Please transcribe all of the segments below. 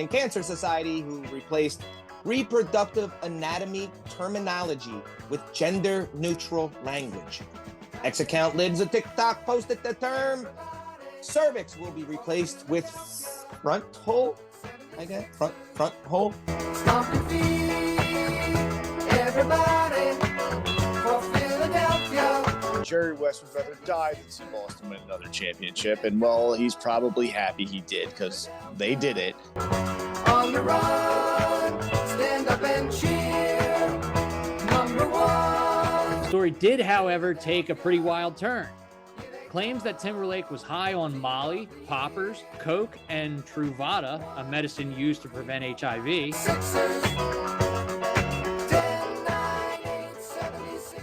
Cancer Society, who replaced reproductive anatomy terminology with gender-neutral language. X-account lives a TikTok posted the term cervix will be replaced with front hole. I guess front hole. Stomp your feet, everybody, for Philadelphia. Jerry West would rather die than see Boston win another championship, and well, he's probably happy he did because they did it. On the run, stand up and cheer. Number one. The story did, however, take a pretty wild turn. Claims that Timberlake was high on Molly, poppers, coke, and Truvada, a medicine used to prevent HIV. Sixers. 10, 9, 8, 76ers.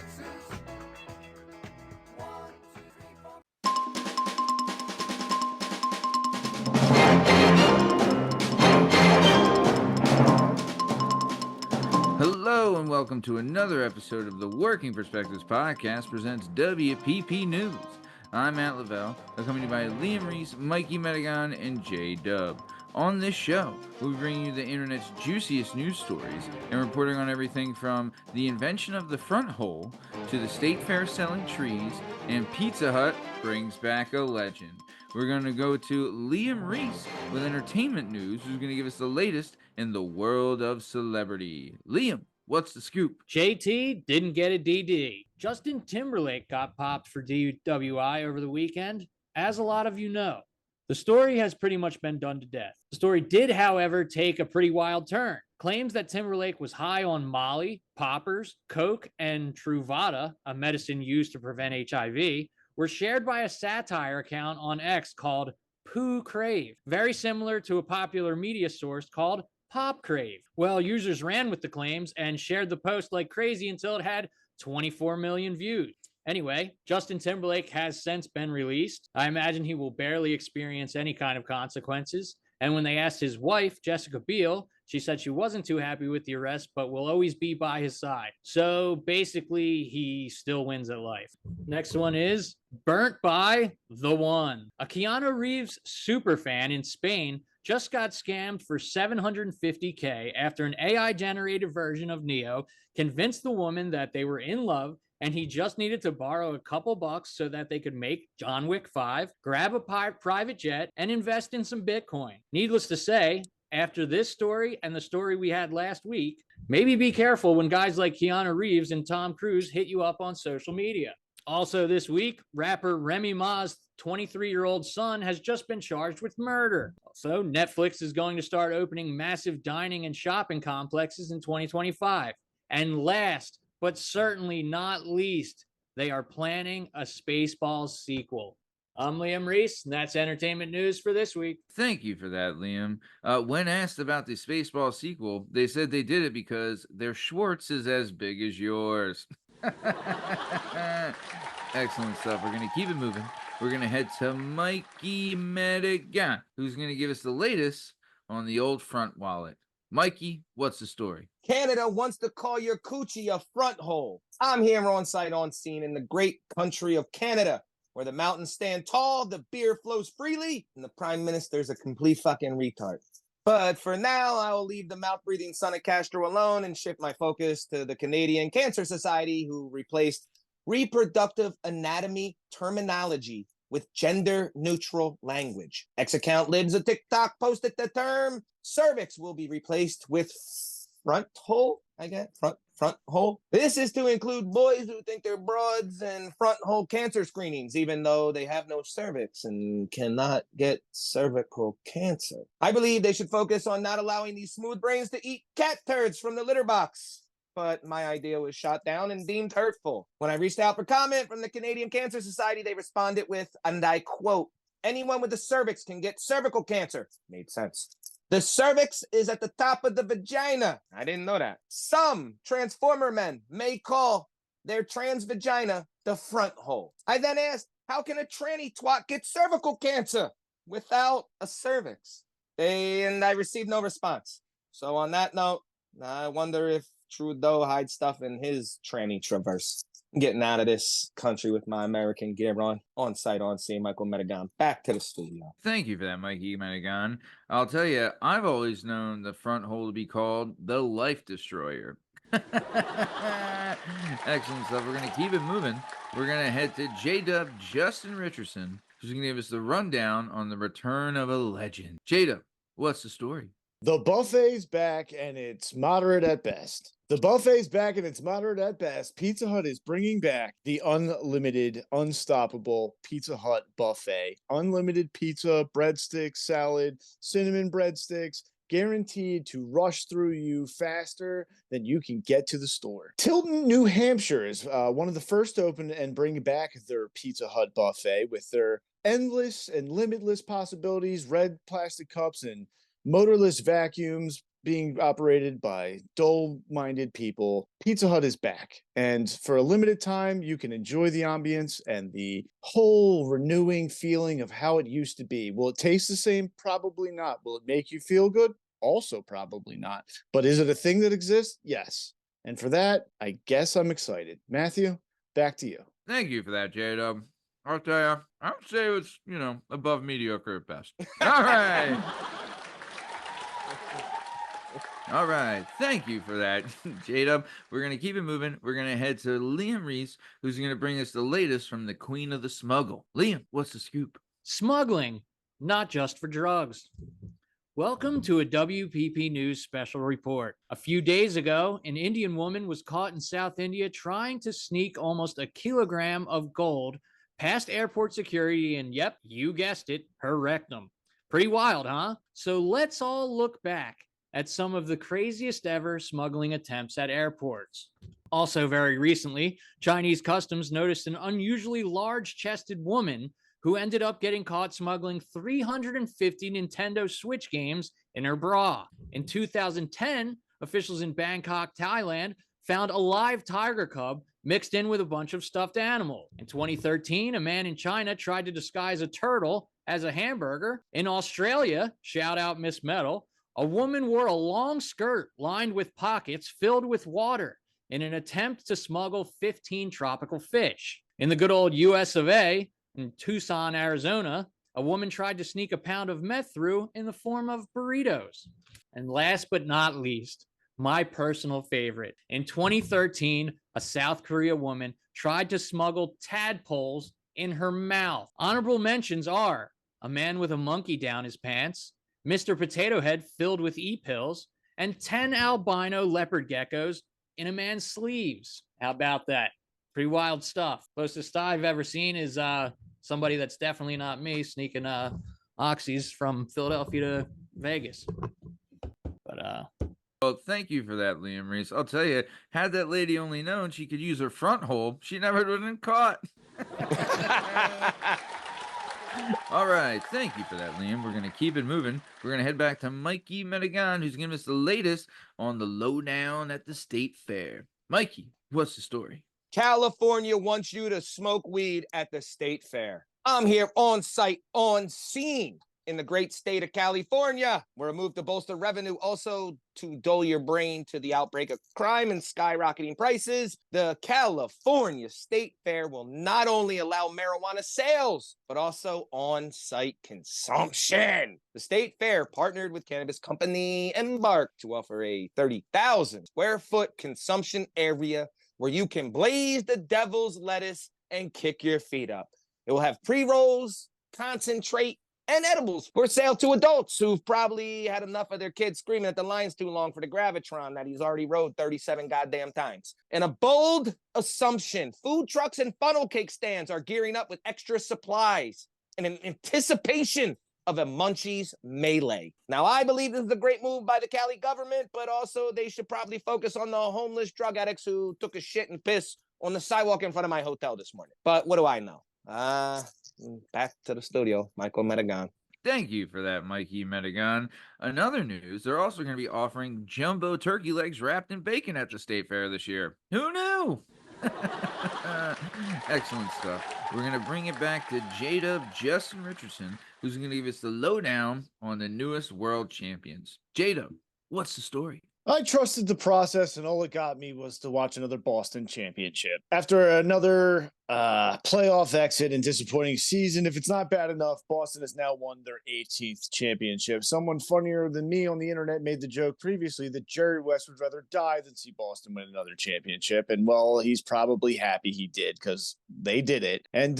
1, 2, 3, 4. Hello and welcome to another episode of the Working Perspectives Podcast presents WPP News. I'm Matt Lavelle, accompanied by Liam Reese, Mikey Metagon, and J-Dub. On this show, we'll be bringing you the internet's juiciest news stories and reporting on everything from the invention of the front hole to the state fair selling trees, and Pizza Hut brings back a legend. We're going to go to Liam Reese with entertainment news, who's going to give us the latest in the world of celebrity. Liam, what's the scoop? JT didn't get a DD. Justin Timberlake got popped for DUI over the weekend, as a lot of you know. The story has pretty much been done to death. The story did, however, take a pretty wild turn. Claims that Timberlake was high on Molly, poppers, coke, and Truvada, a medicine used to prevent HIV, were shared by a satire account on X called Poo Crave, very similar to a popular media source called Pop Crave. Well, users ran with the claims and shared the post like crazy until it had 24 million views. Anyway, Justin Timberlake has since been released. I imagine he will barely experience any kind of consequences. And when they asked his wife, Jessica Biel, she said she wasn't too happy with the arrest, but will always be by his side. So basically, he still wins at life. Next one is Burnt by the One. A Keanu Reeves superfan in Spain just got scammed for $750K after an AI-generated version of Neo convinced the woman that they were in love and he just needed to borrow a couple bucks so that they could make John Wick 5, grab a private jet, and invest in some Bitcoin. Needless to say, after this story and the story we had last week, maybe be careful when guys like Keanu Reeves and Tom Cruise hit you up on social media. Also this week, rapper Remy Ma's 23-year-old son has just been charged with murder. Also, Netflix is going to start opening massive dining and shopping complexes in 2025. And last, but certainly not least, they are planning a Spaceballs sequel. I'm Liam Reese, and that's entertainment news for this week. Thank you for that, Liam. When asked about the Spaceball sequel, they said they did it because their Schwartz is as big as yours. Excellent stuff. We're going to keep it moving. We're going to head to Mikey Metagon, who's going to give us the latest on the old front wallet. Mikey, what's the story? Canada wants to call your coochie a front hole. I'm here on site on scene in the great country of Canada, where the mountains stand tall, the beer flows freely, and the prime minister's a complete fucking retard. But for now, I will leave the mouth-breathing son of Castro alone and shift my focus to the Canadian Cancer Society, who replaced reproductive anatomy terminology with gender-neutral language. X-account lives a TikTok posted the term cervix will be replaced with front hole, I guess, front hole. This is to include boys who think they're broads and front hole cancer screenings, even though they have no cervix and cannot get cervical cancer. I believe they should focus on not allowing these smooth brains to eat cat turds from the litter box. But my idea was shot down and deemed hurtful. When I reached out for comment from the Canadian Cancer Society, they responded with, and I quote, "Anyone with a cervix can get cervical cancer." Made sense. The cervix is at the top of the vagina. I didn't know that. Some transformer men may call their trans vagina the front hole. I then asked, how can a tranny twat get cervical cancer without a cervix? And I received no response. So on that note, I wonder if Trudeau hides stuff in his tranny traverse. Getting out of this country with my American gear on site, on scene. Michael Metagon, back to the studio. Thank you for that, Mikey Metagon. I'll tell you, I've always known the front hole to be called the Life Destroyer. Excellent stuff. We're going to keep it moving. We're going to head to J-Dub Justin Richardson, who's going to give us the rundown on the return of a legend. J-Dub, what's the story? The buffet's back and it's moderate at best. The buffet's back and it's moderate at best. Pizza Hut is bringing back the unlimited, unstoppable Pizza Hut buffet. Unlimited pizza, breadsticks, salad, cinnamon breadsticks, guaranteed to rush through you faster than you can get to the store. Tilton, New Hampshire is one of the first to open and bring back their Pizza Hut buffet with their endless and limitless possibilities, red plastic cups and motorless vacuums being operated by dull-minded people. Pizza Hut is back, and for a limited time, you can enjoy the ambience and the whole renewing feeling of how it used to be. Will it taste the same? Probably not. Will it make you feel good? Also probably not. But is it a thing that exists? Yes. And for that, I guess I'm excited. Matthew, back to you. Thank you for that, J-Dub. I'll tell you, I would say it's, above mediocre at best. All right. All right. Thank you for that, J-Dub. We're going to keep it moving. We're going to head to Liam Reeves, who's going to bring us the latest from the queen of the smuggle. Liam, what's the scoop? Smuggling, not just for drugs. Welcome to a WPP News special report. A few days ago, an Indian woman was caught in South India trying to sneak almost a kilogram of gold past airport security and, yep, you guessed it, her rectum. Pretty wild, huh? So let's all look back at some of the craziest ever smuggling attempts at airports. Also, very recently, Chinese customs noticed an unusually large-chested woman who ended up getting caught smuggling 350 Nintendo Switch games in her bra. In 2010, officials in Bangkok, Thailand, found a live tiger cub mixed in with a bunch of stuffed animals. In 2013, a man in China tried to disguise a turtle as a hamburger. In Australia, shout out Miss Metal, a woman wore a long skirt lined with pockets filled with water in an attempt to smuggle 15 tropical fish. In the good old US of A, in Tucson, Arizona, a woman tried to sneak a pound of meth through in the form of burritos. And last but not least, my personal favorite. In 2013, a South Korea woman tried to smuggle tadpoles in her mouth. Honorable mentions are a man with a monkey down his pants, Mr. Potato Head filled with e-pills, and 10 albino leopard geckos in a man's sleeves. How about that? Pretty wild stuff. Closest I've ever seen is somebody that's definitely not me sneaking oxys from Philadelphia to Vegas. But Well, thank you for that, Liam Reese. I'll tell you, had that lady only known she could use her front hole, she never would have been caught. All right. Thank you for that, Liam. We're going to keep it moving. We're going to head back to Mikey Metagon, who's giving us the latest on the lowdown at the state fair. Mikey, what's the story? California wants you to smoke weed at the state fair. I'm here on site, on scene in the great state of California. We're a move to bolster revenue, also to dull your brain to the outbreak of crime and skyrocketing prices. The California State Fair will not only allow marijuana sales, but also on-site consumption. The State Fair partnered with cannabis company Embark to offer a 30,000 square foot consumption area where you can blaze the devil's lettuce and kick your feet up. It will have pre-rolls, concentrate, and edibles for sale to adults who've probably had enough of their kids screaming at the lines too long for the Gravitron that he's already rode 37 goddamn times. And a bold assumption, food trucks and funnel cake stands are gearing up with extra supplies in anticipation of a Munchies melee. Now, I believe this is a great move by the Cali government, but also they should probably focus on the homeless drug addicts who took a shit and piss on the sidewalk in front of my hotel this morning. But what do I know? Back to the studio, Michael Metagon. Thank you for that, Mikey Metagon. Another news, they're also going to be offering jumbo turkey legs wrapped in bacon at the state fair this year. Who knew? Excellent stuff. We're going to bring it back to J-Dub Justin Richardson, who's going to give us the lowdown on the newest world champions. J-Dub, what's the story? I trusted the process, and all it got me was to watch another Boston championship. After another playoff exit and disappointing season, if it's not bad enough, Boston has now won their 18th championship. Someone funnier than me on the internet made the joke previously that Jerry West would rather die than see Boston win another championship. And, well, he's probably happy he did because they did it. And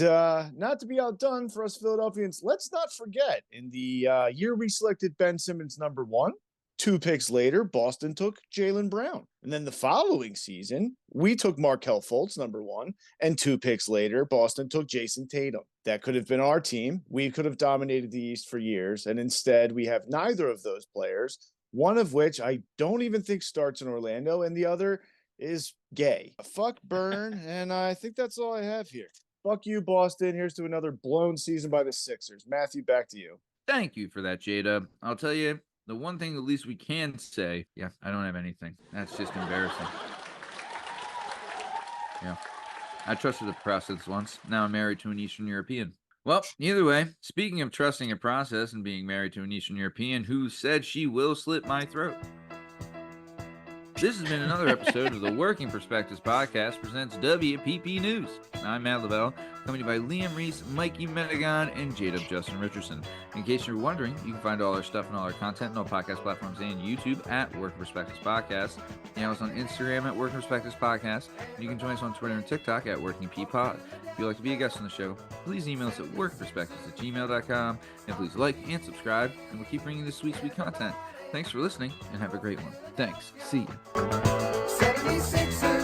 not to be outdone for us Philadelphians, let's not forget, in the year we selected Ben Simmons #1, 2 picks later, Boston took Jaylen Brown. And then the following season, we took Markelle Fultz #1, and 2 picks later, Boston took Jason Tatum. That could have been our team. We could have dominated the East for years, and instead we have neither of those players, one of which I don't even think starts in Orlando, and the other is gay. Fuck Burn, and I think that's all I have here. Fuck you, Boston. Here's to another blown season by the Sixers. Matthew, back to you. Thank you for that, J-Dub. I'll tell you, the one thing at least we can say, yeah, I don't have anything. That's just embarrassing. Yeah. I trusted the process once. Now I'm married to an Eastern European. Well, either way, speaking of trusting a process and being married to an Eastern European who said she will slit my throat. This has been another episode of the Working Perspectives Podcast presents WPP News. I'm Matt Lavelle, accompanied by Liam Reese, Mikey Medigan, and J-Dub Justin Richardson. In case you're wondering, you can find all our stuff and all our content on all podcast platforms and YouTube at Working Perspectives Podcast. You know us on Instagram at Working Perspectives Podcast. And you can join us on Twitter and TikTok at Working P Pod. If you'd like to be a guest on the show, please email us at workperspectives@gmail.com. And please like and subscribe, and we'll keep bringing you sweet, sweet content. Thanks for listening, and have a great one. Thanks. See you. 76ers.